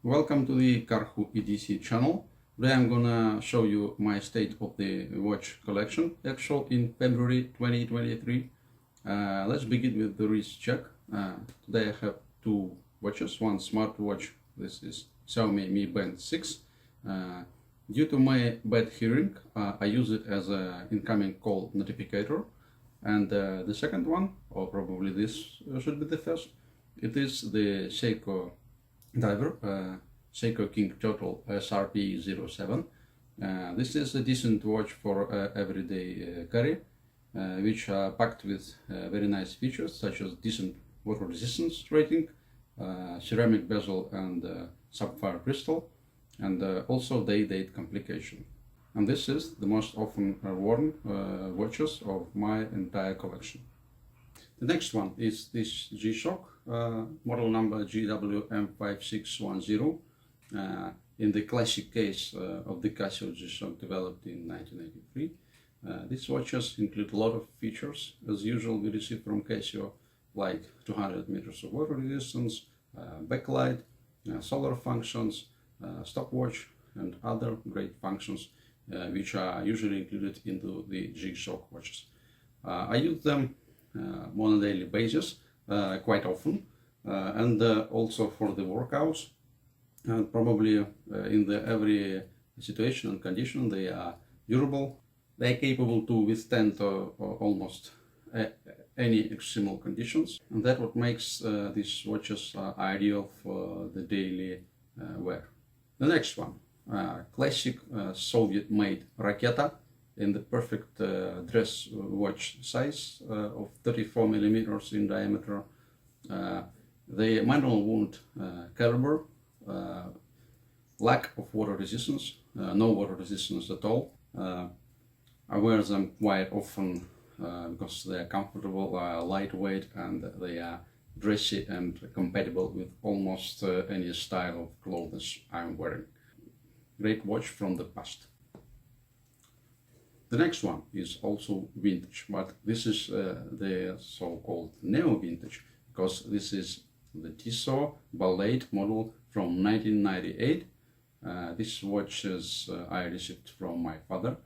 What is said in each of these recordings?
Welcome to the Karhu EDC channel. Today I'm gonna show you my state of the watch collection, actual in February 2023. Let's begin with the wrist check. Today I have two watches, one smartwatch. This is Xiaomi Mi Band 6. Due to my bad hearing, I use it as an incoming call notificator. And the second one, or probably this should be the first, it is the Seiko diver, Seiko King Total SRPE07. This is a decent watch for everyday carry, which are packed with very nice features such as decent water resistance rating, ceramic bezel and sapphire crystal, and also day-date complication. And this is the most often worn watches of my entire collection. The next one is this G-Shock, model number GWM5610, in the classic case of the Casio G-Shock developed in 1983. These watches include a lot of features, as usual we receive from Casio, like 200 meters of water resistance, backlight, solar functions, stopwatch, and other great functions which are usually included into the G-Shock watches. I use them on a daily basis, quite often, and also for the workouts, and probably in every situation and condition. They are durable, they are capable to withstand almost any extreme conditions, and that's what makes these watches ideal for the daily wear. The next one, classic Soviet-made Raketa in the perfect dress watch size of 34 millimeters in diameter. The manual wound caliber, lack of water resistance, no water resistance at all. I wear them quite often because they are comfortable, lightweight, and they are dressy and compatible with almost any style of clothes I'm wearing. Great watch from the past. The next one is also vintage, but this is the so-called neo-vintage, because this is the Tissot Ballade model from 1998. These watches I received from my father.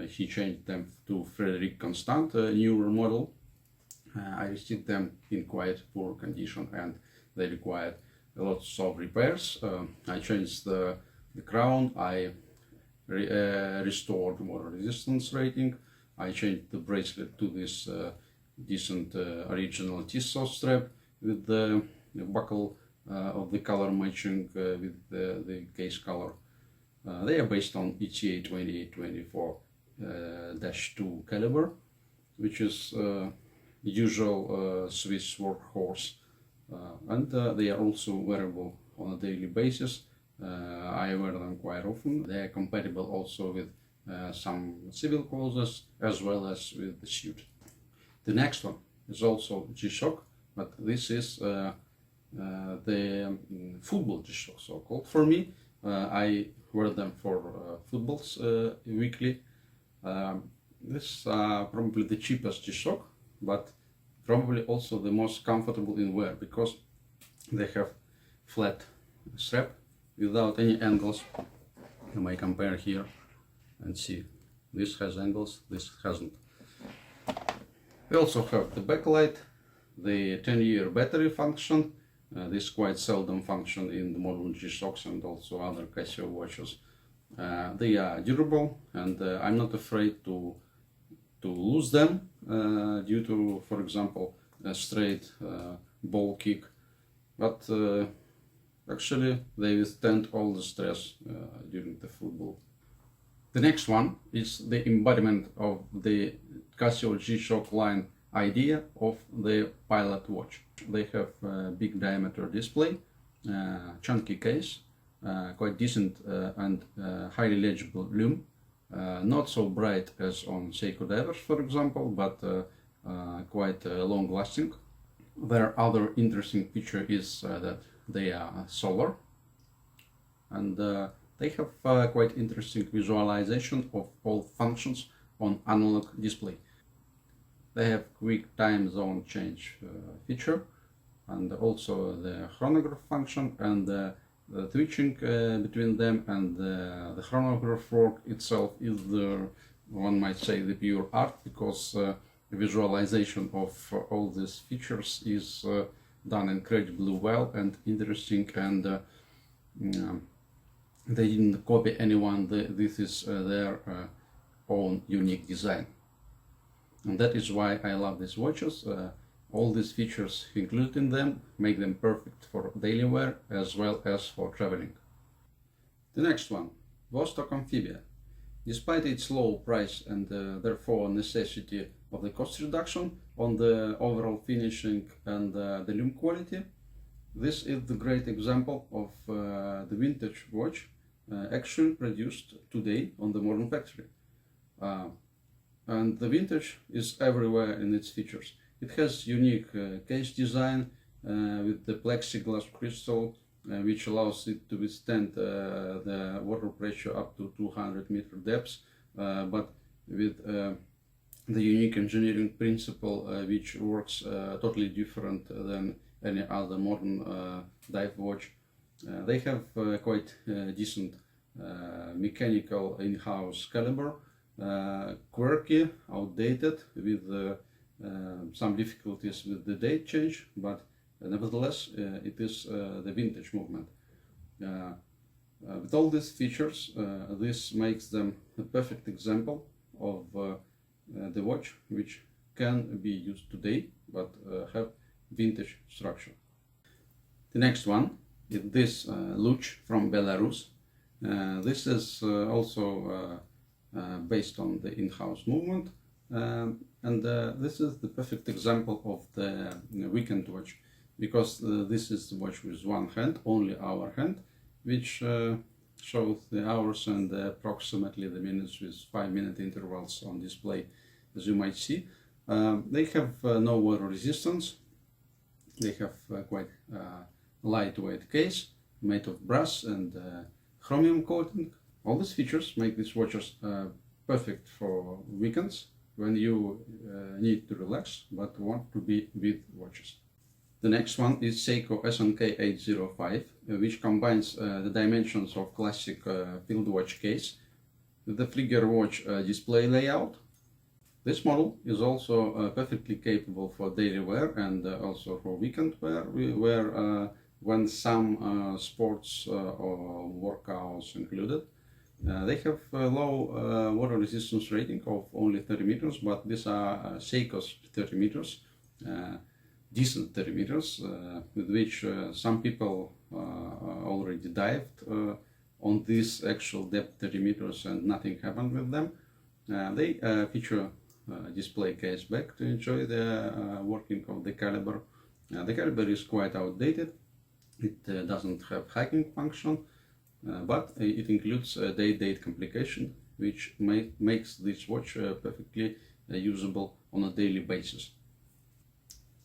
He changed them to Frederic Constant, a newer model. I received them in quite poor condition and they required lots of repairs. I changed the crown, I restored water resistance rating, I changed the bracelet to this decent original Tissot strap with the buckle of the color matching with the case color. They are based on ETA 2824-2 caliber, which is usual Swiss workhorse, and they are also wearable on a daily basis. I wear them quite often. They are compatible also with some civil clothes as well as with the suit. The next one is also G-Shock, but this is the football G-Shock, so-called. For me, I wear them for footballs weekly. This is probably the cheapest G-Shock, but probably also the most comfortable in wear, because they have flat strap without any angles. You may compare here and see, this has angles, this hasn't. We also have the backlight, the 10-year battery function. This quite seldom function in the modern G-Shocks and also other Casio watches. They are durable, and I'm not afraid to lose them due to, for example, a straight ball kick, but actually they withstand all the stress during the football. The next one is the embodiment of the Casio G-Shock line idea of the pilot watch. They have a big diameter display, chunky case, quite decent and highly legible lume, not so bright as on Seiko divers, for example, but quite long lasting. Their other interesting feature is that they are solar, and they have quite interesting visualization of all functions on analog display. They have quick time zone change feature, and also the chronograph function and the twitching between them, and the chronograph work itself is one might say the pure art, because visualization of all these features is done incredibly well and interesting, and they didn't copy anyone. This is their own unique design, and that is why I love these watches. All these features included in them make them perfect for daily wear as well as for traveling. The next one, Vostok Amphibia. Despite its low price and therefore necessity of the cost reduction on the overall finishing and the loom quality, this is the great example of the vintage watch actually produced today on the modern factory. And the vintage is everywhere in its features. It has unique case design with the plexiglass crystal, which allows it to withstand the water pressure up to 200-meter depths, but with the unique engineering principle which works totally different than any other modern dive watch. They have quite decent mechanical in-house caliber, quirky, outdated, with some difficulties with the date change, but nevertheless it is the vintage movement. With all these features, this makes them a perfect example of the watch which can be used today but have vintage structure. The next one is this Luch from Belarus. This is also based on the in-house movement, and this is the perfect example of the weekend watch, because this is the watch with one hand, only hour hand, which shows the hours and approximately the minutes with 5-minute intervals on display, as you might see. They have no water resistance. They have quite lightweight case made of brass and chromium coating. All these features make these watches perfect for weekends when you need to relax but want to be with watches. The next one is Seiko SNK805, which combines the dimensions of classic field watch case with the figure watch display layout. This model is also perfectly capable for daily wear and also for weekend wear, when some sports or workouts included. They have a low water resistance rating of only 30 meters, but these are Seiko's 30 meters, decent 30 meters, with which some people already dived on this actual depth 30 meters and nothing happened with them. They feature display case back to enjoy the working of the caliber. The caliber is quite outdated. It doesn't have hacking function, but it includes a date complication, which makes this watch perfectly usable on a daily basis.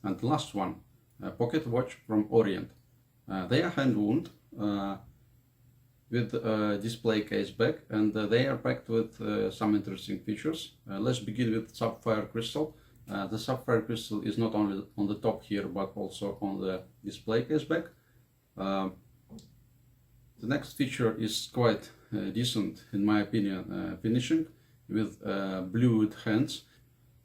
And the last one, a pocket watch from Orient. They are hand wound with display case back, and they are packed with some interesting features. Let's begin with sapphire crystal. The sapphire crystal is not only on the top here but also on the display case back. The next feature is quite decent, in my opinion, finishing with blued hands.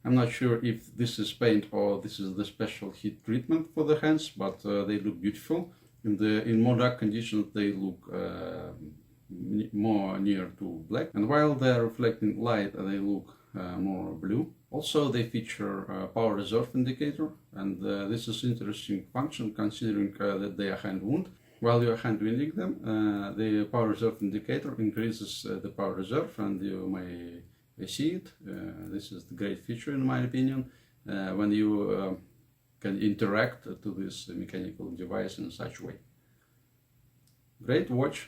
I'm not sure if this is paint or this is the special heat treatment for the hands, but they look beautiful. In more dark conditions they look more near to black, and while they are reflecting light they look more blue. Also they feature a power reserve indicator, and this is interesting function considering that they are hand wound. While you are hand winding them, the power reserve indicator increases the power reserve, and you may see it. This is the great feature in my opinion, when you can interact to this mechanical device in such way. Great watch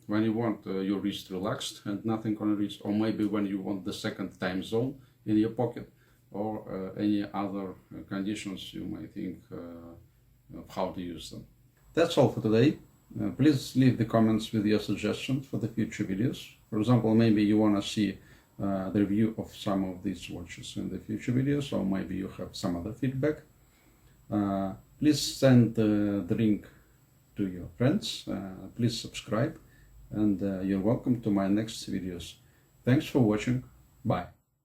when you want your wrist relaxed and nothing on the wrist, or maybe when you want the second time zone in your pocket, or any other conditions you might think of how to use them. That's all for today. Please leave the comments with your suggestions for the future videos. For example, maybe you want to see the review of some of these watches in the future videos, or maybe you have some other feedback. Please send the link to your friends. Please subscribe, and you're welcome to my next videos. Thanks for watching. Bye.